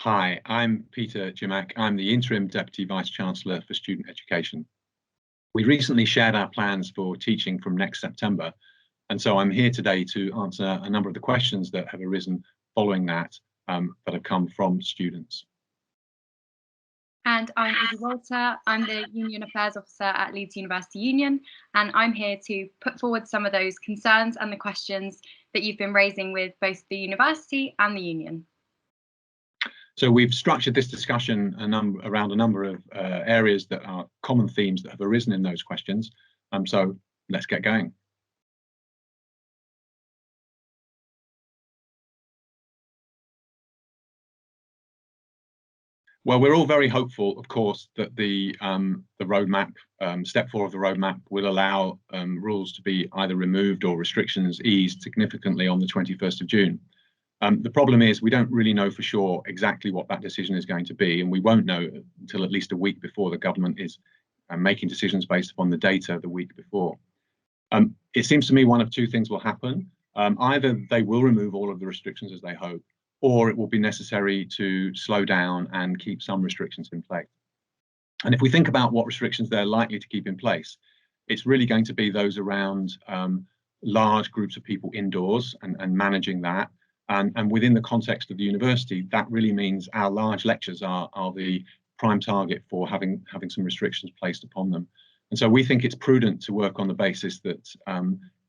Hi, I'm Peter Jimack. I'm the Interim Deputy Vice-Chancellor for Student Education. We recently shared our plans for teaching from next September, and so I'm here today to answer a number of the questions that have arisen following that have come from students. And I'm Izzy Walter. I'm the Union Affairs Officer at Leeds University Union, and I'm here to put forward some of those concerns and the questions that you've been raising with both the university and the union. So we've structured this discussion around a number of areas that are common themes that have arisen in those questions. So let's get going. Well, we're all very hopeful, of course, that the roadmap, step 4 of the roadmap, will allow rules to be either removed or restrictions eased significantly on the 21st of June. The problem is we don't really know for sure exactly what that decision is going to be, and we won't know until at least a week before the government is making decisions based upon the data the week before. It seems to me one of two things will happen. Either they will remove all of the restrictions as they hope, or it will be necessary to slow down and keep some restrictions in place. And if we think about what restrictions they're likely to keep in place, it's really going to be those around large groups of people indoors and managing that. And within the context of the university, that really means our large lectures are the prime target for having some restrictions placed upon them. And so we think it's prudent to work on the basis that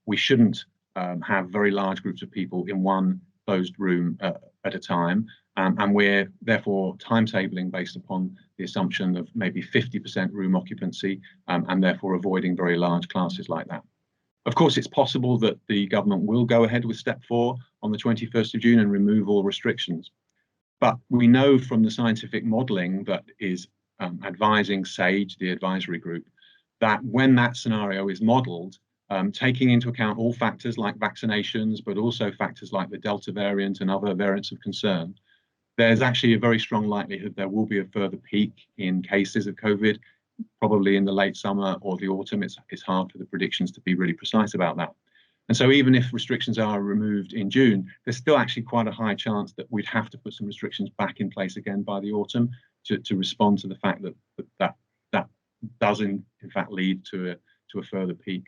we shouldn't have very large groups of people in one closed room at a time. And we're therefore timetabling based upon the assumption of maybe 50% room occupancy and therefore avoiding very large classes like that. Of course, it's possible that the government will go ahead with step 4 on the 21st of June and remove all restrictions. But we know from the scientific modelling that is advising SAGE, the advisory group, that when that scenario is modelled, taking into account all factors like vaccinations, but also factors like the Delta variant and other variants of concern, there's actually a very strong likelihood there will be a further peak in cases of COVID, probably in the late summer or the autumn. It's hard for the predictions to be really precise about that. And so even if restrictions are removed in June, there's still actually quite a high chance that we'd have to put some restrictions back in place again by the autumn to respond to the fact that does in fact lead to a further peak.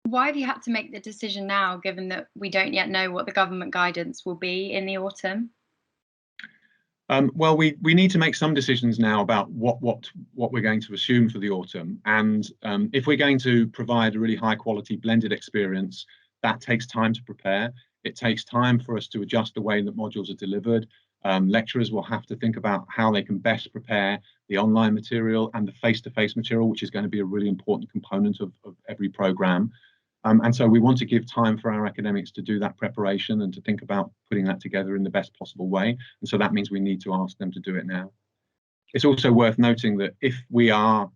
Why have you had to make the decision now, given that we don't yet know what the government guidance will be in the autumn? Well, we need to make some decisions now about what we're going to assume for the autumn. And if we're going to provide a really high quality blended experience, that takes time to prepare. It takes time for us to adjust the way that modules are delivered. Lecturers will have to think about how they can best prepare the online material and the face-to-face material, which is going to be a really important component of every programme. And so we want to give time for our academics to do that preparation and to think about putting that together in the best possible way. And so that means we need to ask them to do it now. It's also worth noting that if we are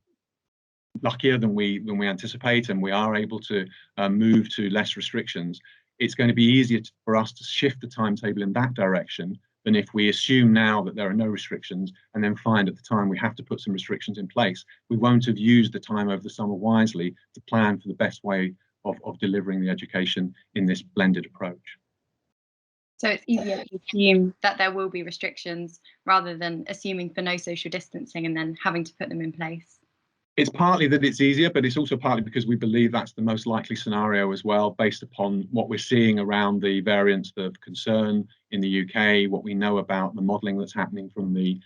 luckier than we anticipate and we are able to move to less restrictions, it's going to be easier for us to shift the timetable in that direction than if we assume now that there are no restrictions and then find at the time we have to put some restrictions in place. We won't have used the time over the summer wisely to plan for the best way of delivering the education in this blended approach. So it's easier to assume that there will be restrictions rather than assuming for no social distancing and then having to put them in place. It's partly that it's easier, but it's also partly because we believe that's the most likely scenario as well, based upon what we're seeing around the variants of concern in the UK, what we know about the modelling that's happening from the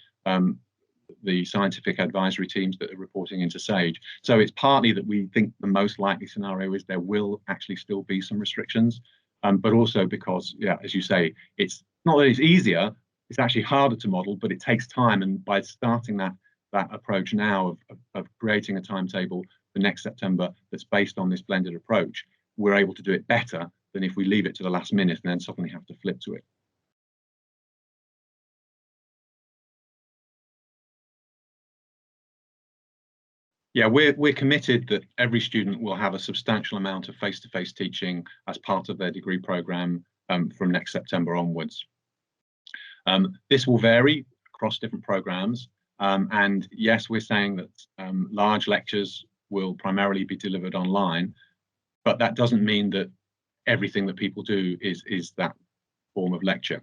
scientific advisory teams that are reporting into SAGE. So it's partly that we think the most likely scenario is there will actually still be some restrictions, but also because, yeah, as you say, it's not that it's easier, it's actually harder to model, but it takes time. And by starting that approach now of creating a timetable for next September that's based on this blended approach, we're able to do it better than if we leave it to the last minute and then suddenly have to flip to it. Yeah, we're committed that every student will have a substantial amount of face-to-face teaching as part of their degree programme from next September onwards. This will vary across different programmes. And yes, we're saying that large lectures will primarily be delivered online, but that doesn't mean that everything that people do is that form of lecture.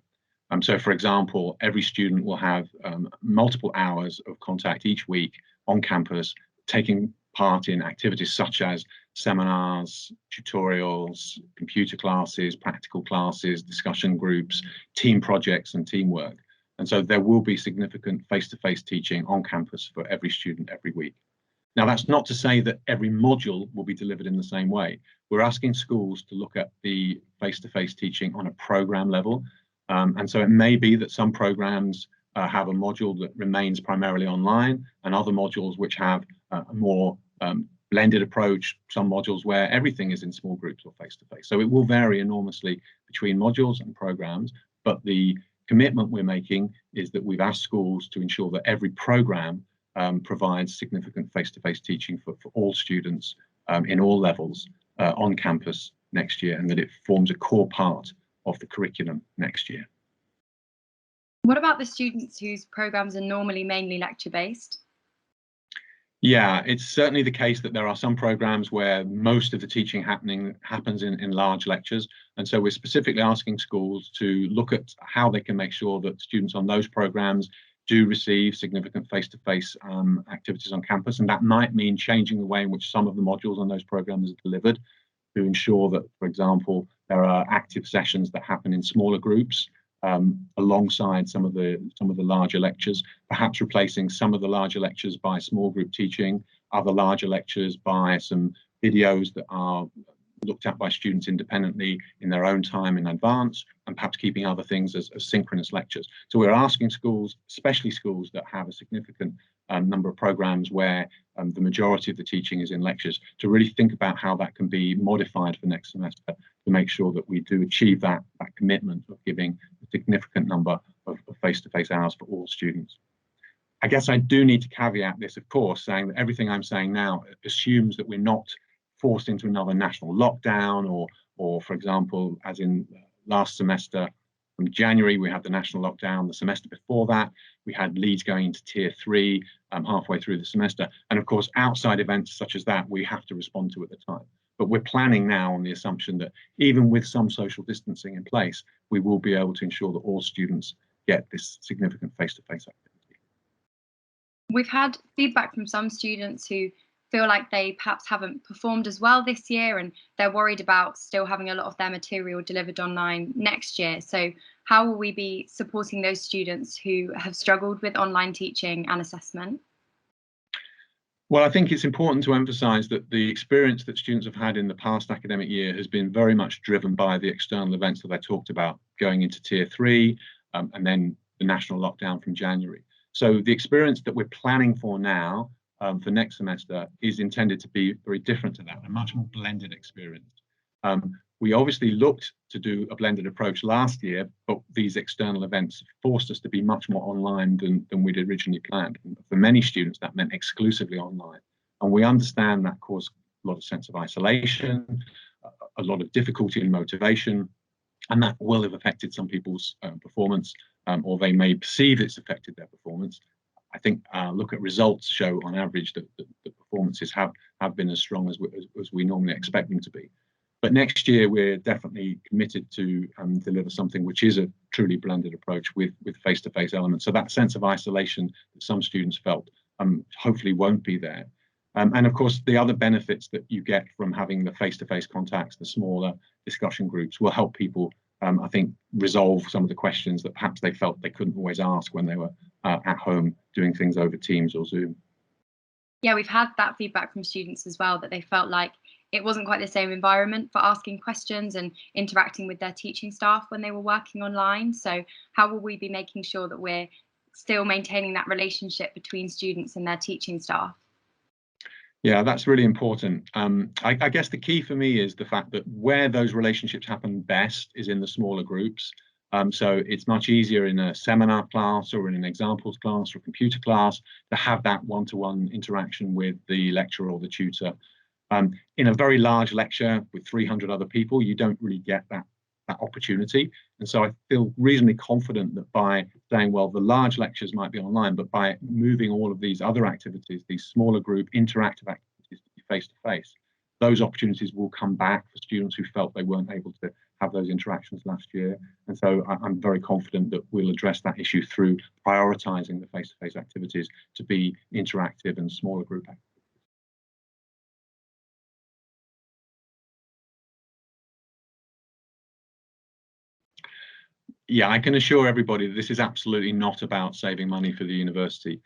So, for example, every student will have multiple hours of contact each week on campus, taking part in activities such as seminars, tutorials, computer classes, practical classes, discussion groups, team projects, and teamwork. And so there will be significant face-to-face teaching on campus for every student every week. Now, that's not to say that every module will be delivered in the same way. We're asking schools to look at the face-to-face teaching on a program level. And so it may be that some programs have a module that remains primarily online, and other modules which have a more blended approach, some modules where everything is in small groups or face-to-face. So it will vary enormously between modules and programs, but the commitment we're making is that we've asked schools to ensure that every program provides significant face-to-face teaching for all students in all levels on campus next year, and that it forms a core part of the curriculum next year. What about the students whose programs are normally mainly lecture-based? Yeah, it's certainly the case that there are some programs where most of the teaching happens in large lectures. And so we're specifically asking schools to look at how they can make sure that students on those programs do receive significant face-to-face activities on campus. And that might mean changing the way in which some of the modules on those programs are delivered to ensure that, for example, there are active sessions that happen in smaller groups alongside some of the larger lectures, perhaps replacing some of the larger lectures by small group teaching, other larger lectures by some videos that are looked at by students independently in their own time in advance, and perhaps keeping other things as synchronous lectures. So we're asking schools, especially schools that have a significant number of programs where the majority of the teaching is in lectures, to really think about how that can be modified for next semester to make sure that we do achieve that commitment of giving a significant number of face-to-face hours for all students. I guess I do need to caveat this, of course, saying that everything I'm saying now assumes that we're not forced into another national lockdown, or for example, as in last semester, from January, we had the national lockdown. The semester before that, we had Leeds going into tier 3 halfway through the semester. And of course, outside events such as that, we have to respond to at the time. But we're planning now on the assumption that even with some social distancing in place, we will be able to ensure that all students get this significant face-to-face activity. We've had feedback from some students who feel like they perhaps haven't performed as well this year, and they're worried about still having a lot of their material delivered online next year. So how will we be supporting those students who have struggled with online teaching and assessment? Well, I think it's important to emphasise that the experience that students have had in the past academic year has been very much driven by the external events that I talked about, going into tier 3 and then the national lockdown from January. So the experience that we're planning for now for next semester is intended to be very different to that, a much more blended experience. We obviously looked to do a blended approach last year, but these external events forced us to be much more online than we'd originally planned. And for many students, that meant exclusively online. And we understand that caused a lot of sense of isolation, a lot of difficulty in motivation, and that will have affected some people's performance, or they may perceive it's affected their performance. I think look at results show on average that the performances have been as strong as we normally expect them to be. But next year, we're definitely committed to deliver something which is a truly blended approach with face-to-face elements. So that sense of isolation that some students felt hopefully won't be there. And of course, the other benefits that you get from having the face-to-face contacts, the smaller discussion groups, will help people, I think, resolve some of the questions that perhaps they felt they couldn't always ask when they were at home doing things over Teams or Zoom. Yeah, we've had that feedback from students as well, that they felt like it wasn't quite the same environment for asking questions and interacting with their teaching staff when they were working online. So how will we be making sure that we're still maintaining that relationship between students and their teaching staff? Yeah, that's really important. I guess the key for me is the fact that where those relationships happen best is in the smaller groups. So it's much easier in a seminar class or in an examples class or a computer class to have that one-to-one interaction with the lecturer or the tutor. In a very large lecture with 300 other people, you don't really get that opportunity. And so I feel reasonably confident that by saying, well, the large lectures might be online, but by moving all of these other activities, these smaller group interactive activities to be face-to-face, those opportunities will come back for students who felt they weren't able to have those interactions last year. And so I'm very confident that we'll address that issue through prioritising the face-to-face activities to be interactive and smaller group activities. Yeah, I can assure everybody that this is absolutely not about saving money for the university.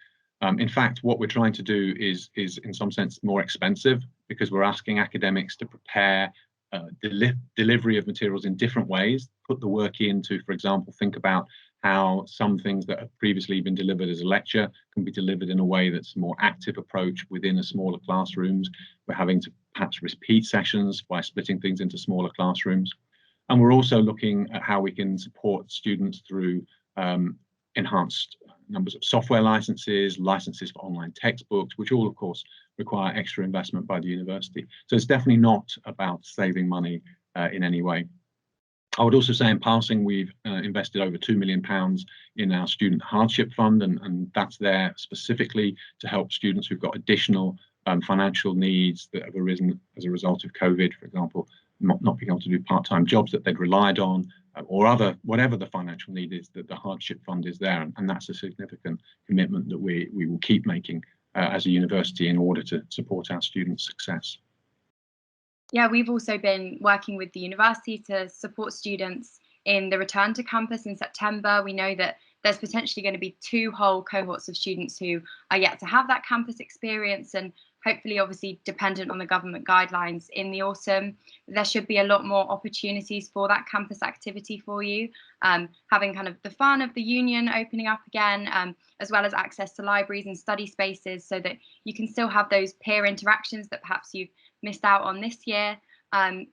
In fact, what we're trying to do is in some sense more expensive, because we're asking academics to prepare delivery of materials in different ways, put the work in to, for example, think about how some things that have previously been delivered as a lecture can be delivered in a way that's a more active approach within a smaller classrooms. We're having to perhaps repeat sessions by splitting things into smaller classrooms. And we're also looking at how we can support students through enhanced numbers of software licenses, licenses for online textbooks, which all, of course, require extra investment by the university. So it's definitely not about saving money in any way. I would also say in passing, we've invested over £2 million in our student hardship fund, and that's there specifically to help students who've got additional financial needs that have arisen as a result of COVID, for example, not being able to do part-time jobs that they'd relied on, or whatever the financial need is, that the hardship fund is there, and that's a significant commitment that we will keep making as a university in order to support our students' success. Yeah, we've also been working with the university to support students in the return to campus in September. We know that there's potentially going to be 2 whole cohorts of students who are yet to have that campus experience, and hopefully, obviously, dependent on the government guidelines in the autumn, there should be a lot more opportunities for that campus activity for you, having kind of the fun of the union opening up again, as well as access to libraries and study spaces, so that you can still have those peer interactions that perhaps you've missed out on this year.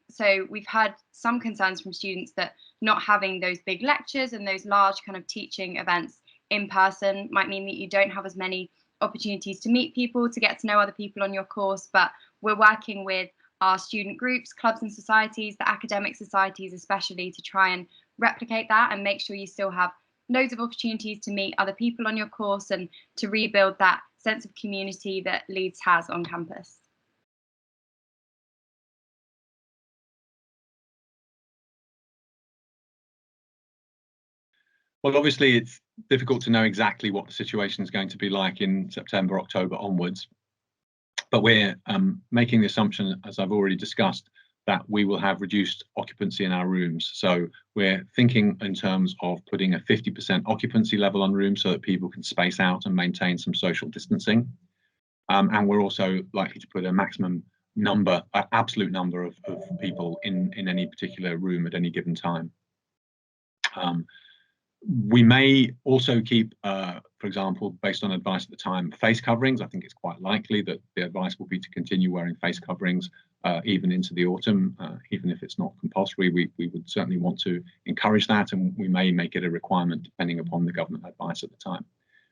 So we've heard some concerns from students that not having those big lectures and those large kind of teaching events in person might mean that you don't have as many opportunities to meet people, to get to know other people on your course. But we're working with our student groups, clubs and societies, the academic societies especially, to try and replicate that and make sure you still have loads of opportunities to meet other people on your course and to rebuild that sense of community that Leeds has on campus. Well, obviously, it's difficult to know exactly what the situation is going to be like in September, October onwards. But we're making the assumption, as I've already discussed, that we will have reduced occupancy in our rooms. So we're thinking in terms of putting a 50% occupancy level on rooms so that people can space out and maintain some social distancing. And we're also likely to put a maximum number, absolute number of people in any particular room at any given time. We may also keep, for example, based on advice at the time, face coverings. I think it's quite likely that the advice will be to continue wearing face coverings even into the autumn, even if it's not compulsory. We would certainly want to encourage that, and we may make it a requirement depending upon the government advice at the time.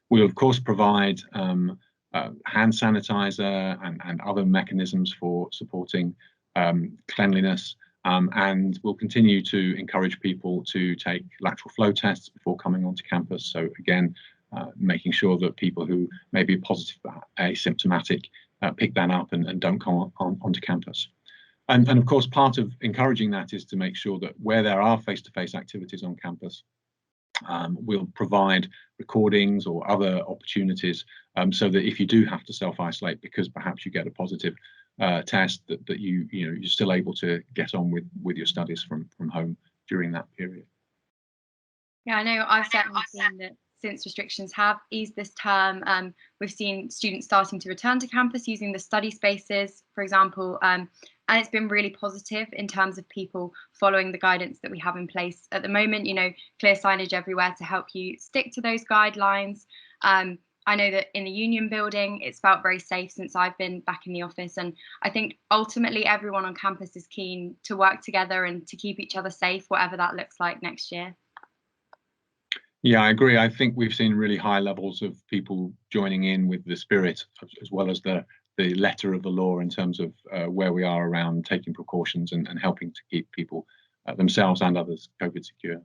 We'll, of course, provide hand sanitizer and other mechanisms for supporting cleanliness. And we'll continue to encourage people to take lateral flow tests before coming onto campus. So again, making sure that people who may be positive asymptomatic pick that up and don't come onto campus. And of course, part of encouraging that is to make sure that where there are face-to-face activities on campus, we'll provide recordings or other opportunities so that if you do have to self-isolate because perhaps you get a positive test, that you're still able to get on with your studies from home during that period. Yeah, I know I've certainly seen that since restrictions have eased this term, we've seen students starting to return to campus using the study spaces, for example, and it's been really positive in terms of people following the guidance that we have in place at the moment. Clear signage everywhere to help you stick to those guidelines. I know that in the union building, it's felt very safe since I've been back in the office. And I think ultimately everyone on campus is keen to work together and to keep each other safe, whatever that looks like next year. Yeah, I agree. I think we've seen really high levels of people joining in with the spirit as well as the letter of the law in terms of where we are around taking precautions and helping to keep people themselves and others COVID secure.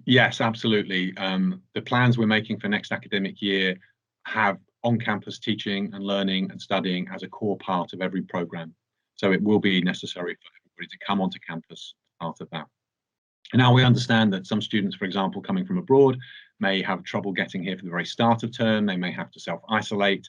Yes, absolutely. The plans we're making for next academic year have on-campus teaching and learning and studying as a core part of every program. So it will be necessary for everybody to come onto campus as part of that. And now we understand that some students, for example, coming from abroad, may have trouble getting here for the very start of term. They may have to self-isolate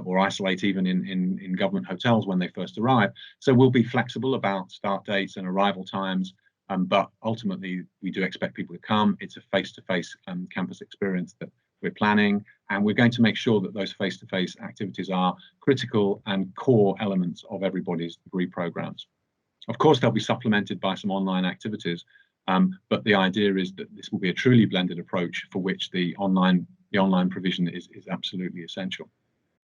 or isolate even in government hotels when they first arrive. So we'll be flexible about start dates and arrival times, but ultimately we do expect people to come. It's a face-to-face campus experience that we're planning, and we're going to make sure that those face-to-face activities are critical and core elements of everybody's degree programs. Of course, they'll be supplemented by some online activities, but the idea is that this will be a truly blended approach for which the online provision is absolutely essential.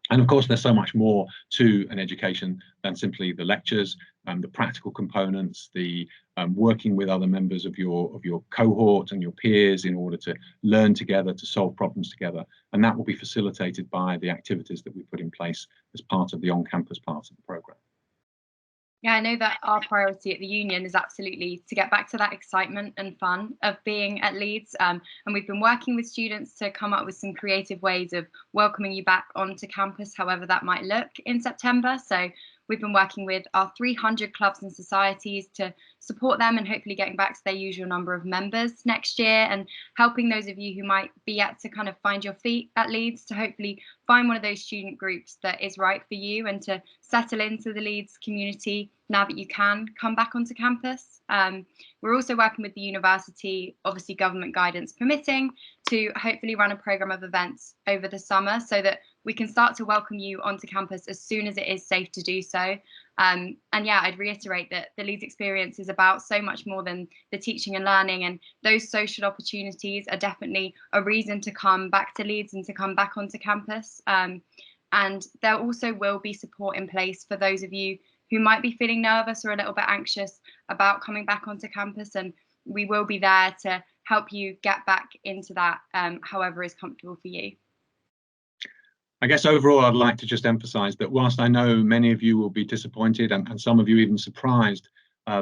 And of course, there's so much more to an education than simply the lectures, the practical components, the working with other members of your cohort and your peers in order to learn together, to solve problems together. And that will be facilitated by the activities that we put in place as part of the on-campus part of the programme. Yeah, I know that our priority at the union is absolutely to get back to that excitement and fun of being at Leeds. And we've been working with students to come up with some creative ways of welcoming you back onto campus, however that might look in September. So we've been working with our 300 clubs and societies to support them and hopefully getting back to their usual number of members next year, and helping those of you who might be yet to kind of find your feet at Leeds to hopefully find one of those student groups that is right for you and to settle into the Leeds community now that you can come back onto campus. We're also working with the university, obviously government guidance permitting, to hopefully run a programme of events over the summer so that we can start to welcome you onto campus as soon as it is safe to do so. And yeah, I'd reiterate that the Leeds experience is about so much more than the teaching and learning, and those social opportunities are definitely a reason to come back to Leeds and to come back onto campus. And there also will be support in place for those of you who might be feeling nervous or a little bit anxious about coming back onto campus, and we will be there to help you get back into that however is comfortable for you. I guess overall, I'd like to just emphasise that whilst I know many of you will be disappointed and some of you even surprised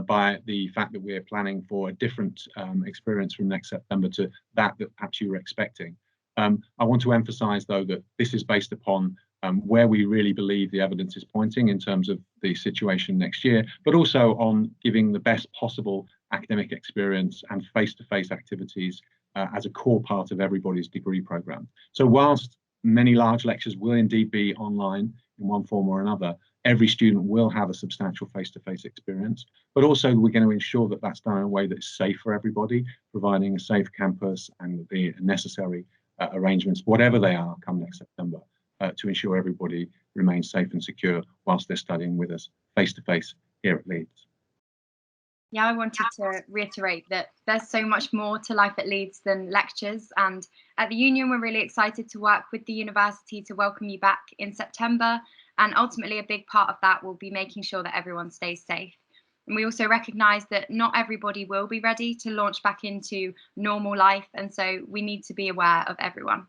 by the fact that we're planning for a different experience from next September to that perhaps you were expecting, I want to emphasise, though, that this is based upon where we really believe the evidence is pointing in terms of the situation next year, but also on giving the best possible academic experience and face-to-face activities as a core part of everybody's degree programme. So whilst many large lectures will indeed be online in one form or another, every student will have a substantial face-to-face experience, but also we're going to ensure that that's done in a way that's safe for everybody, providing a safe campus and the necessary arrangements, whatever they are, come next September, to ensure everybody remains safe and secure whilst they're studying with us face-to-face here at Leeds. Yeah, I wanted to reiterate that there's so much more to life at Leeds than lectures, and at the union we're really excited to work with the university to welcome you back in September, and ultimately a big part of that will be making sure that everyone stays safe. And we also recognise that not everybody will be ready to launch back into normal life, and so we need to be aware of everyone.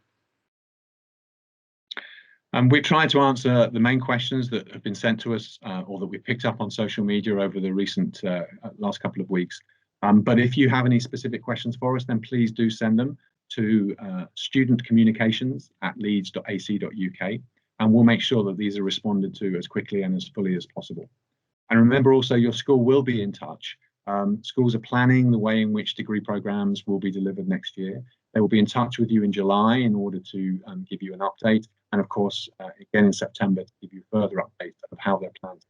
We tried to answer the main questions that have been sent to us or that we picked up on social media over the recent last couple of weeks. But if you have any specific questions for us, then please do send them to studentcommunications@leeds.ac.uk, and we'll make sure that these are responded to as quickly and as fully as possible. And remember also, your school will be in touch. Schools are planning the way in which degree programmes will be delivered next year. They will be in touch with you in July in order to give you an update, and of course again in September to give you further updates of how their plans